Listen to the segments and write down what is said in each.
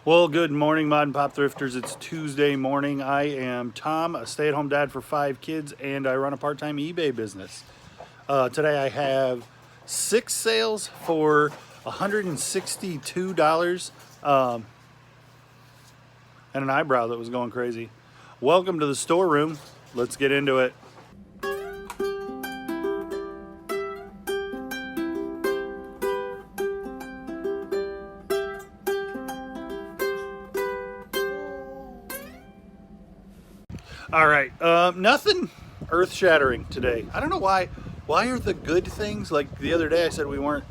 Well, good morning, Mod and Pop Thrifters. It's Tuesday morning. I am Tom, a stay-at-home dad for 5 kids, and I run a part-time eBay business. Today I have 6 sales for $162 and an eyebrow that was going crazy. Welcome to the storeroom. Let's get into it. All right, nothing earth-shattering today. I don't know why. Why are the good things, like the other day I said we weren't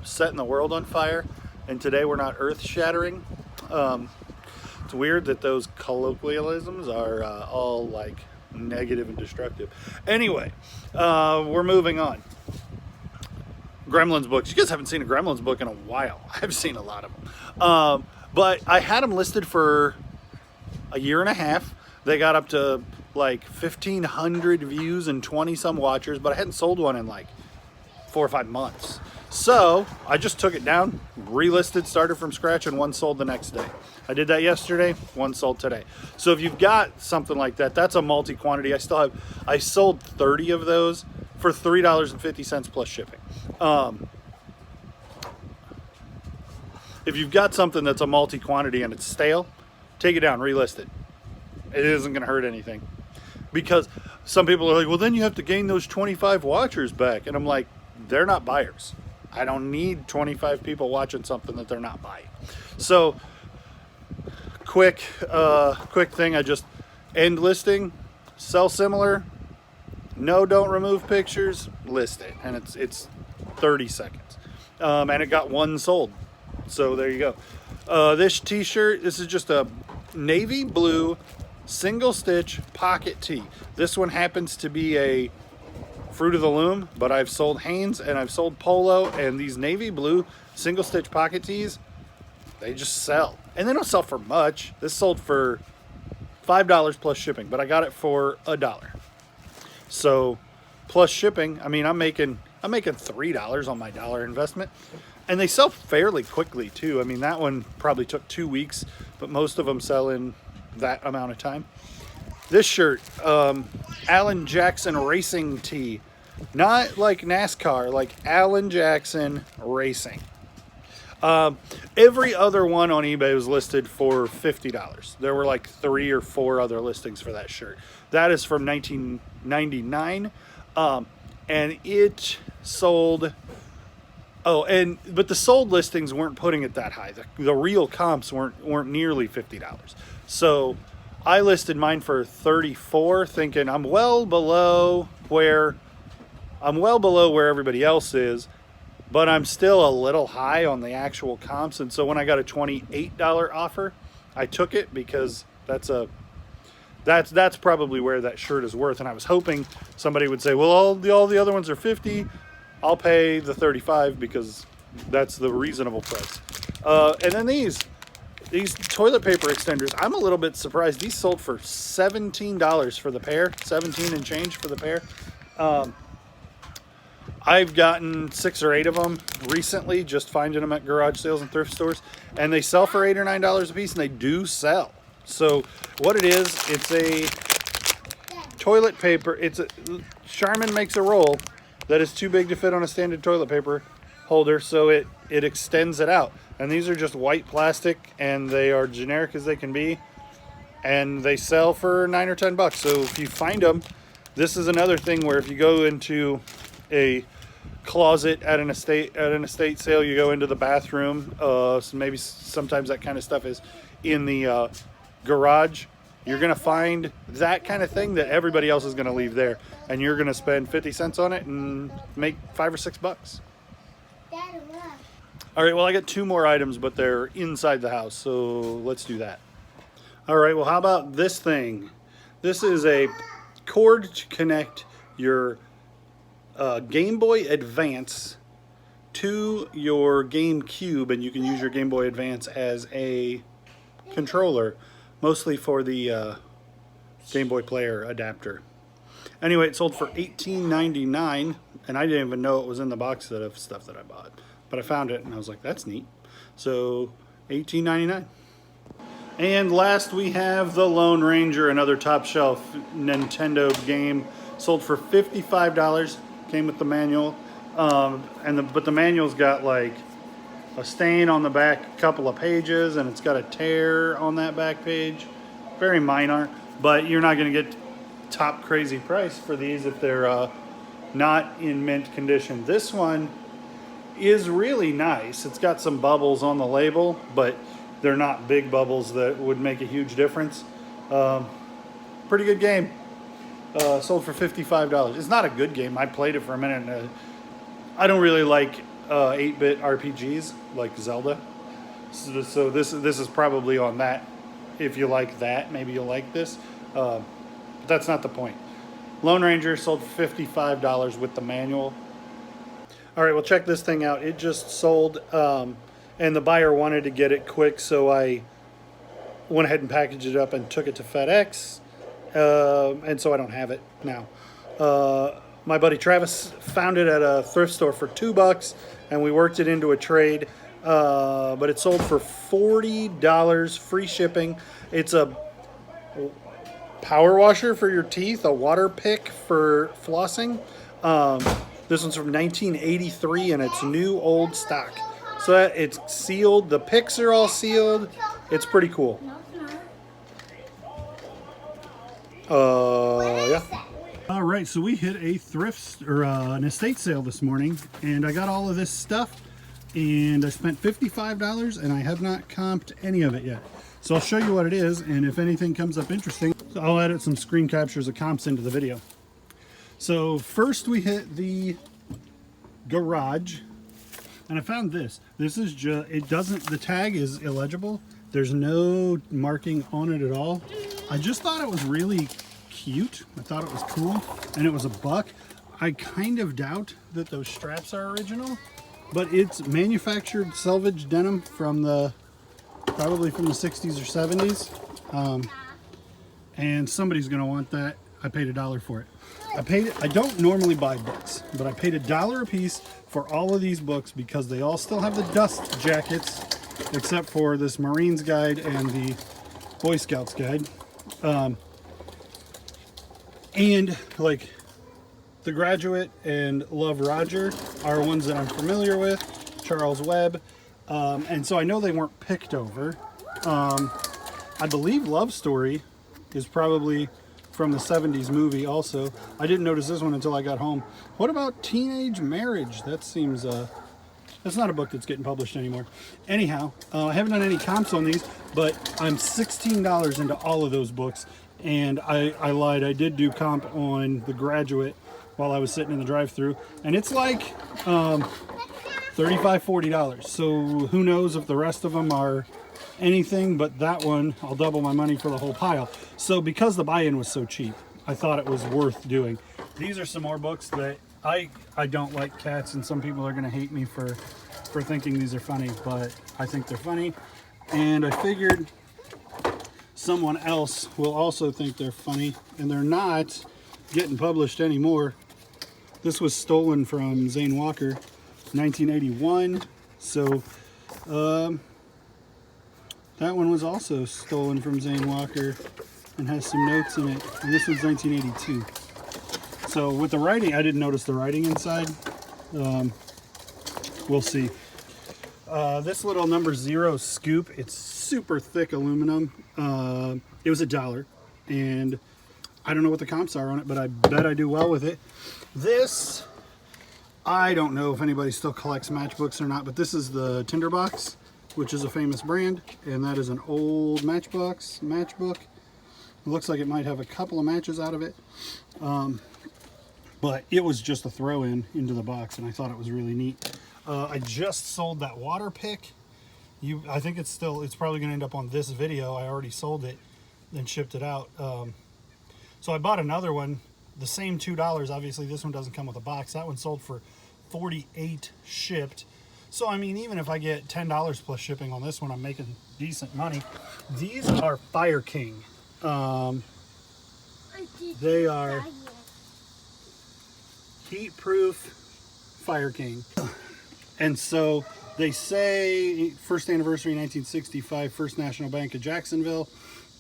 setting the world on fire, and today we're not earth-shattering. It's weird that those colloquialisms are all like negative and destructive. Anyway, we're moving on. Gremlins books. You guys haven't seen a Gremlins book in a while. I've seen a lot of them. But I had them listed for a year and a half. They got up to like 1,500 views and 20 some watchers, but I hadn't sold one in like 4 or 5 months. So I just took it down, relisted, started from scratch, and one sold the next day. I did that yesterday, one sold today. So if you've got something like that, that's a multi-quantity. I sold 30 of those for $3.50 plus shipping. If you've got something that's a multi-quantity and it's stale, take it down, relist it. It isn't going to hurt anything, because some people are like, well, then you have to gain those 25 watchers back. And I'm like, they're not buyers. I don't need 25 people watching something that they're not buying. So quick thing. I just end listing, sell similar. No, don't remove pictures, list it. And it's 30 seconds. And it got one sold. So there you go. This t-shirt, this is just a navy blue single stitch pocket tee. This one happens to be a Fruit of the Loom, but I've sold Hanes and I've sold Polo, and these navy blue single stitch pocket tees, they just sell. And they don't sell for much. This sold for $5 plus shipping, but I got it for $1. So plus shipping, I mean, I'm making $3 on my dollar investment. And they sell fairly quickly too. I mean, that one probably took 2 weeks, but most of them sell in that amount of time. This shirt, Alan Jackson Racing tee, not like NASCAR, like Alan Jackson Racing. Every other one on eBay was listed for $50. There were like 3 or 4 other listings for that shirt. That is from 1999, and it sold. But the sold listings weren't putting it that high. The real comps weren't nearly $50. So I listed mine for $34, thinking I'm well below where everybody else is, but I'm still a little high on the actual comps. And so when I got a $28 offer, I took it, because that's probably where that shirt is worth. And I was hoping somebody would say, well, all the other ones are $50. I'll pay the $35 because that's the reasonable price. And then these toilet paper extenders, I'm a little bit surprised. These sold for $17 for the pair, 17 and change for the pair. I've gotten 6 or 8 of them recently, just finding them at garage sales and thrift stores, and they sell for $8 or $9 a piece, and they do sell. So what it is, it's a toilet paper. Charmin makes a roll that is too big to fit on a standard toilet paper holder, so it extends it out. And these are just white plastic, and they are generic as they can be, and they sell for $9 or $10. So if you find them, this is another thing where if you go into a closet at an estate sale, you go into the bathroom, so maybe sometimes that kind of stuff is in the garage, you're going to find that kind of thing that everybody else is going to leave there, and you're going to spend 50 cents on it and make $5 or $6. All right, well, I got 2 more items, but they're inside the house, so let's do that. All right, well, how about this thing? This is a cord to connect your Game Boy Advance to your GameCube, and you can use your Game Boy Advance as a controller, mostly for the Game Boy Player adapter. Anyway, it sold for $18.99, and I didn't even know it was in the box of stuff that I bought. But I found it, and I was like, that's neat. So $18.99. And last we have the Lone Ranger, another top shelf Nintendo game, sold for $55. Came with the manual, but the manual's got like a stain on the back, a couple of pages, and it's got a tear on that back page. Very minor, but you're not going to get top crazy price for these if they're not in mint condition. This one is really nice. It's got some bubbles on the label, but they're not big bubbles that would make a huge difference. Pretty good game. Sold for $55. It's not a good game. I played it for a minute. And, I don't really like 8-bit RPGs like Zelda. So this is probably on that. If you like that, maybe you'll like this. But that's not the point. Lone Ranger sold for $55 with the manual. All right, well, check this thing out. It just sold, and the buyer wanted to get it quick, so I went ahead and packaged it up and took it to FedEx, and so I don't have it now. My buddy Travis found it at a thrift store for $2, and we worked it into a trade, but it sold for $40, free shipping. It's a power washer for your teeth, a water pick for flossing. This one's from 1983, and it's new old stock. So it's sealed. The picks are all sealed. It's pretty cool. Yeah. All right, so we hit a thrift or an estate sale this morning, and I got all of this stuff, and I spent $55, and I have not comped any of it yet. So I'll show you what it is, and if anything comes up interesting, I'll edit some screen captures of comps into the video. So first we hit the garage, and I found this. This is just, the tag is illegible. There's no marking on it at all. I just thought it was really cute. I thought it was cool, and it was $1. I kind of doubt that those straps are original, but it's manufactured selvage denim from probably from the 60s or 70s. And somebody's gonna want that. I paid $1 for it. I don't normally buy books, but I paid $1 a piece for all of these books because they all still have the dust jackets, except for this Marines Guide and the Boy Scouts Guide. And like The Graduate and Love, Roger are ones that I'm familiar with, Charles Webb. And so I know they weren't picked over. I believe Love Story is probably from the 70s movie also. I didn't notice this one until I got home. What about Teenage Marriage? That seems, that's not a book that's getting published anymore. Anyhow, I haven't done any comps on these, but I'm $16 into all of those books. And I lied, I did do comp on The Graduate while I was sitting in the drive-thru. And it's like $35, $40. So who knows if the rest of them are anything, but that one I'll double my money for the whole pile. So because the buy-in was so cheap, I thought it was worth doing. These are some more books that I don't like cats, and some people are going to hate me for thinking these are funny, but I think they're funny, and I figured someone else will also think they're funny, and they're not getting published anymore. This was stolen from Zane Walker, 1981. So that one was also stolen from Zane Walker and has some notes in it. And this one's 1982. So with the writing, I didn't notice the writing inside. We'll see. This little number 0 scoop, it's super thick aluminum. It was $1, and I don't know what the comps are on it, but I bet I do well with it. This, I don't know if anybody still collects matchbooks or not, but this is the Tinderbox, which is a famous brand, and that is an old matchbook. It looks like it might have a couple of matches out of it, but it was just a throw-in into the box, and I thought it was really neat. I just sold that water pick. I think it's probably going to end up on this video. I already sold it, then shipped it out. So I bought another one, the same $2. Obviously, this one doesn't come with a box. That one sold for $48 shipped. So, I mean, even if I get $10 plus shipping on this one, I'm making decent money. These are Fire King. They are heat-proof Fire King. And so They say first anniversary 1965, First National Bank of Jacksonville.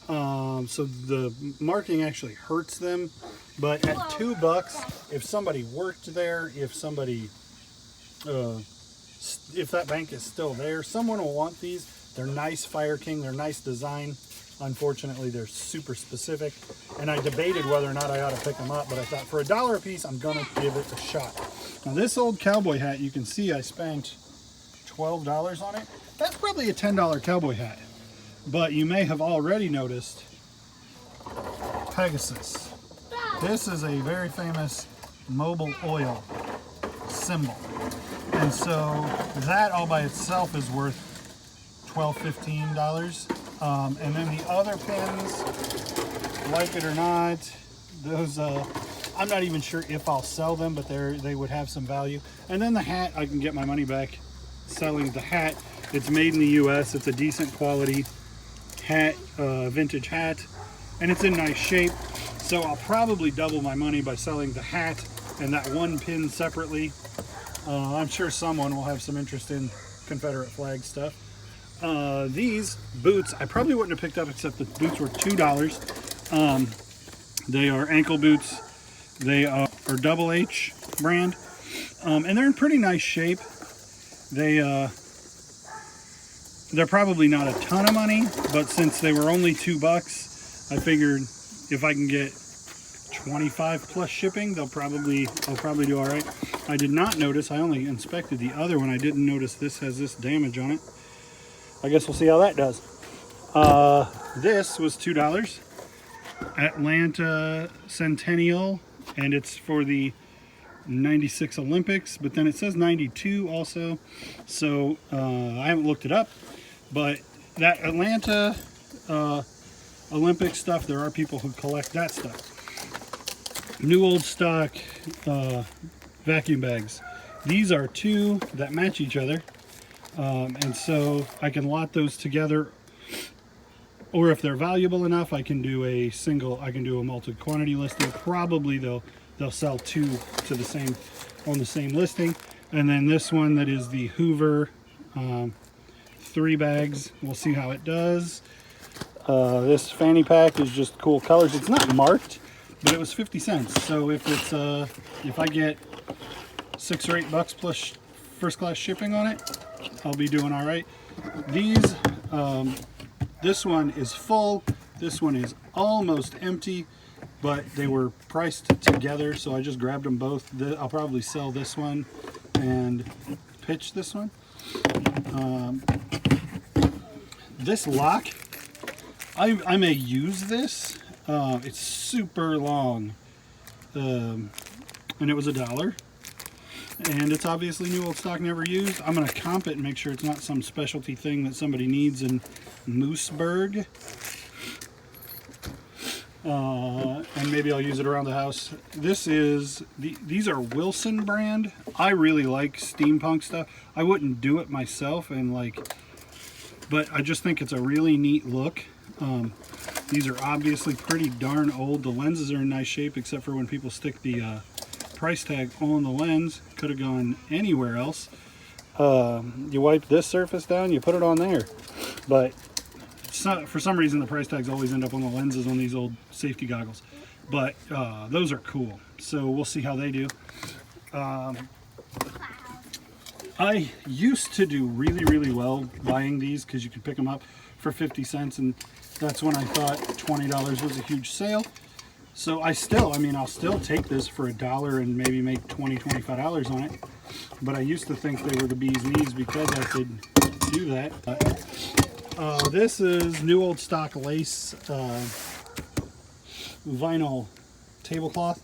So the marking actually hurts them, but at $2, if somebody worked there, if somebody, if that bank is still there, someone will want these. They're nice Fire King, they're nice design. Unfortunately, they're super specific, and I debated whether or not I ought to pick them up, but I thought for $1 a piece, I'm gonna give it a shot. Now this old cowboy hat, you can see I spent $12 on it. That's probably a $10 cowboy hat. But you may have already noticed Pegasus. This is a very famous Mobil oil symbol. And so that all by itself is worth $12, $15. And then the other pins, like it or not, those I'm not even sure if I'll sell them, but they would have some value. And then the hat, I can get my money back selling the hat. It's made in the US. It's a decent quality hat, vintage hat, and it's in nice shape. So I'll probably double my money by selling the hat and that one pin separately. I'm sure someone will have some interest in Confederate flag stuff. These boots I probably wouldn't have picked up, except the boots were $2. They are ankle boots. They are Double H brand, and they're in pretty nice shape. They're probably not a ton of money, but since they were only $2, I figured if I can get 25 plus shipping, I'll probably do all right. I did not notice, I only inspected the other one. I didn't notice this has this damage on it. I guess we'll see how that does. This was $2. Atlanta Centennial, and it's for the 96 Olympics, but then it says 92 also. So I haven't looked it up. But that Atlanta Olympic stuff, there are people who collect that stuff. New old stock vacuum bags. These are two that match each other. And so I can lot those together. Or if they're valuable enough, I can do a multi-quantity listing. Probably they'll sell two to the same on the same listing. And then this one that is the Hoover 3 bags. We'll see how it does. This fanny pack is just cool colors. It's not marked, but it was 50 cents. So if it's if I get $6 or $8 plus first class shipping on it, I'll be doing all right. These, this one is full. This one is almost empty, but they were priced together, so I just grabbed them both. I'll probably sell this one and pitch this one. This lock, I may use this. It's super long, and it was $1. And it's obviously new old stock, never used. I'm going to comp it and make sure it's not some specialty thing that somebody needs in Mooseburg. And maybe I'll use it around the house. These are Wilson brand. I really like steampunk stuff. I wouldn't do it myself, but I just think it's a really neat look. These are obviously pretty darn old. The lenses are in nice shape, except for when people stick the price tag on the lens. Could have gone anywhere else. You wipe this surface down, you put it on there. But it's not, for some reason the price tags always end up on the lenses on these old safety goggles. But those are cool. So we'll see how they do. I used to do really, really well buying these because you could pick them up for 50 cents, and that's when I thought $20 was a huge sale. So I'll still take this for $1 and maybe make $20, $25 on it. But I used to think they were the bee's knees because I could do that. This is new old stock lace vinyl tablecloth.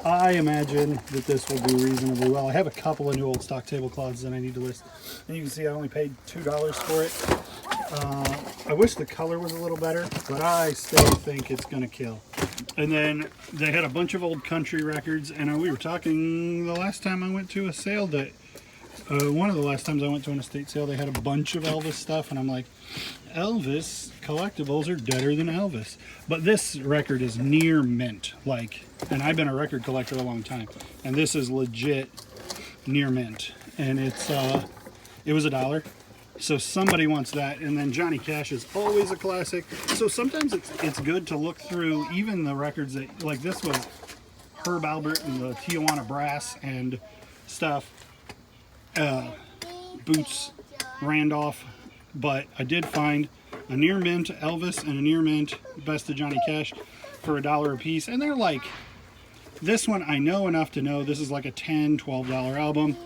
I imagine that this will do reasonably well. I have a couple of new old stock tablecloths that I need to list. And you can see I only paid $2 for it. I wish the color was a little better, but I still think it's gonna kill. And then they had a bunch of old country records, and we were talking the last time I went to a sale that, one of the last times I went to an estate sale, they had a bunch of Elvis stuff, and I'm like, Elvis collectibles are deader than Elvis. But this record is near mint, and I've been a record collector a long time, and this is legit near mint. And it's It was $1. So somebody wants that. And then Johnny Cash is always a classic. So sometimes it's good to look through even the records that, like this was Herb Alpert and the Tijuana Brass and stuff. Boots Randolph. But I did find a near mint Elvis and a near mint Best of Johnny Cash for $1 a piece. And they're like, this one I know enough to know this is like a $10, $12 album.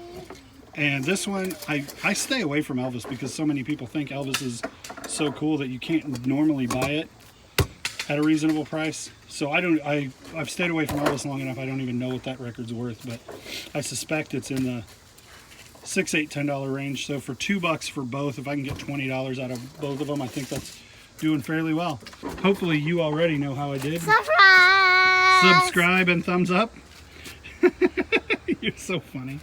And this one, I stay away from Elvis because so many people think Elvis is so cool that you can't normally buy it at a reasonable price. So I've stayed away from Elvis long enough, I don't even know what that record's worth, but I suspect it's in the $6, $8, $10 range. So for $2 for both, if I can get $20 out of both of them, I think that's doing fairly well. Hopefully you already know how I did. Surprise! Subscribe and thumbs up. You're so funny.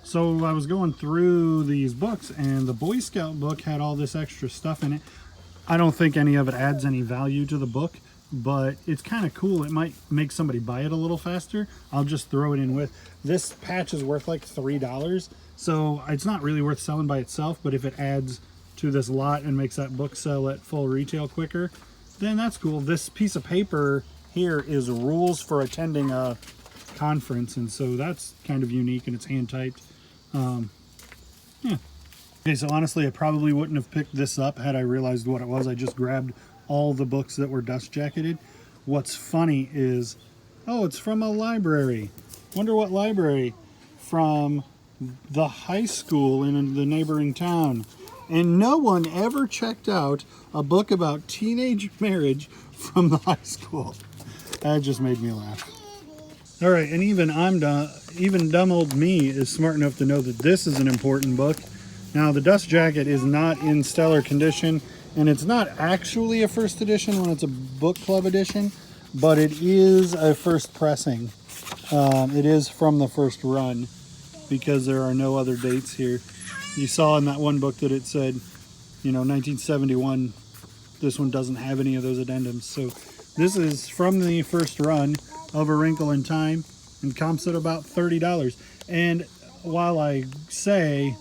So I was going through these books and the Boy Scout book had all this extra stuff in it. I don't think any of it adds any value to the book, but it's kind of cool. It might make somebody buy it a little faster. I'll just throw it in with. This patch is worth like $3, so it's not really worth selling by itself, but if it adds to this lot and makes that book sell at full retail quicker, then that's cool. This piece of paper here is rules for attending a conference, and so that's kind of unique, and it's hand typed. Yeah. Okay, so honestly, I probably wouldn't have picked this up had I realized what it was. I just grabbed all the books that were dust jacketed. What's funny is, oh, it's from a library. Wonder what library? From the high school in the neighboring town. And no one ever checked out a book about teenage marriage from the high school. That just made me laugh. All right, and even dumb old me is smart enough to know that this is an important book. Now, the dust jacket is not in stellar condition, and it's not actually a first edition when it's a book club edition, but it is a first pressing. It is from the first run because there are no other dates here. You saw in that one book that it said, 1971. This one doesn't have any of those addendums. So this is from the first run of A Wrinkle in Time and comps at about $30. And while I say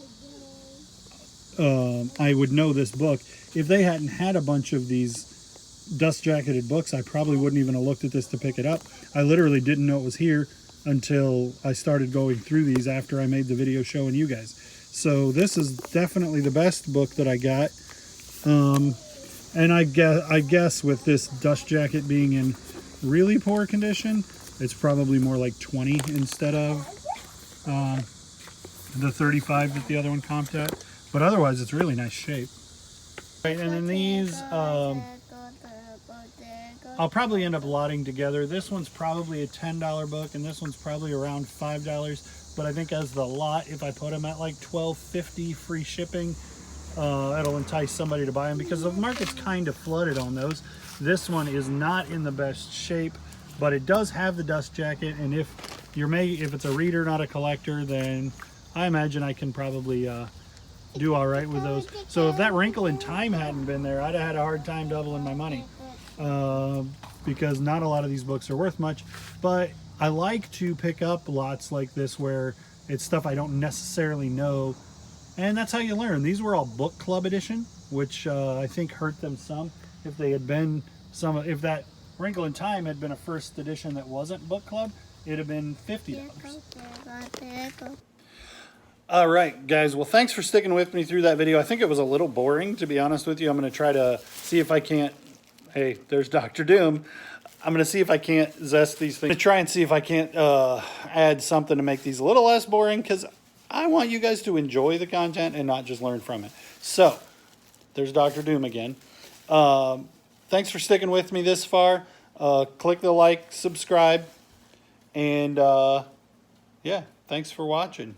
I would know this book, if they hadn't had a bunch of these dust jacketed books, I probably wouldn't even have looked at this to pick it up. I literally didn't know it was here until I started going through these after I made the video showing you guys. So this is definitely the best book that I got. And I guess with this dust jacket being in really poor condition, it's probably more like 20 instead of the 35 that the other one comped at. But otherwise, it's really nice shape. Right, and then these, I'll probably end up lotting together. This one's probably a $10 book, and this one's probably around $5. But I think as the lot, if I put them at like $12.50 free shipping, it'll entice somebody to buy them because the market's kind of flooded on those. This one is not in the best shape, but it does have the dust jacket, and if it's a reader, not a collector, then I imagine I can probably do all right with those. So if that Wrinkle in Time hadn't been there, I'd have had a hard time doubling my money because not a lot of these books are worth much. But I like to pick up lots like this where it's stuff I don't necessarily know, and that's how you learn. These were all book club edition, which I think hurt them some. If they had been if that Wrinkle in Time had been a first edition that wasn't book club, it'd have been $50. All right, guys. Well, thanks for sticking with me through that video. I think it was a little boring, to be honest with you. I'm going to try to see if I can't... Hey, there's Dr. Doom. I'm going to see if I can't zest these things. I'm going to try and see if I can't add something to make these a little less boring, because I want you guys to enjoy the content and not just learn from it. So, there's Dr. Doom again. Thanks for sticking with me this far. Click the like, subscribe, and yeah, thanks for watching.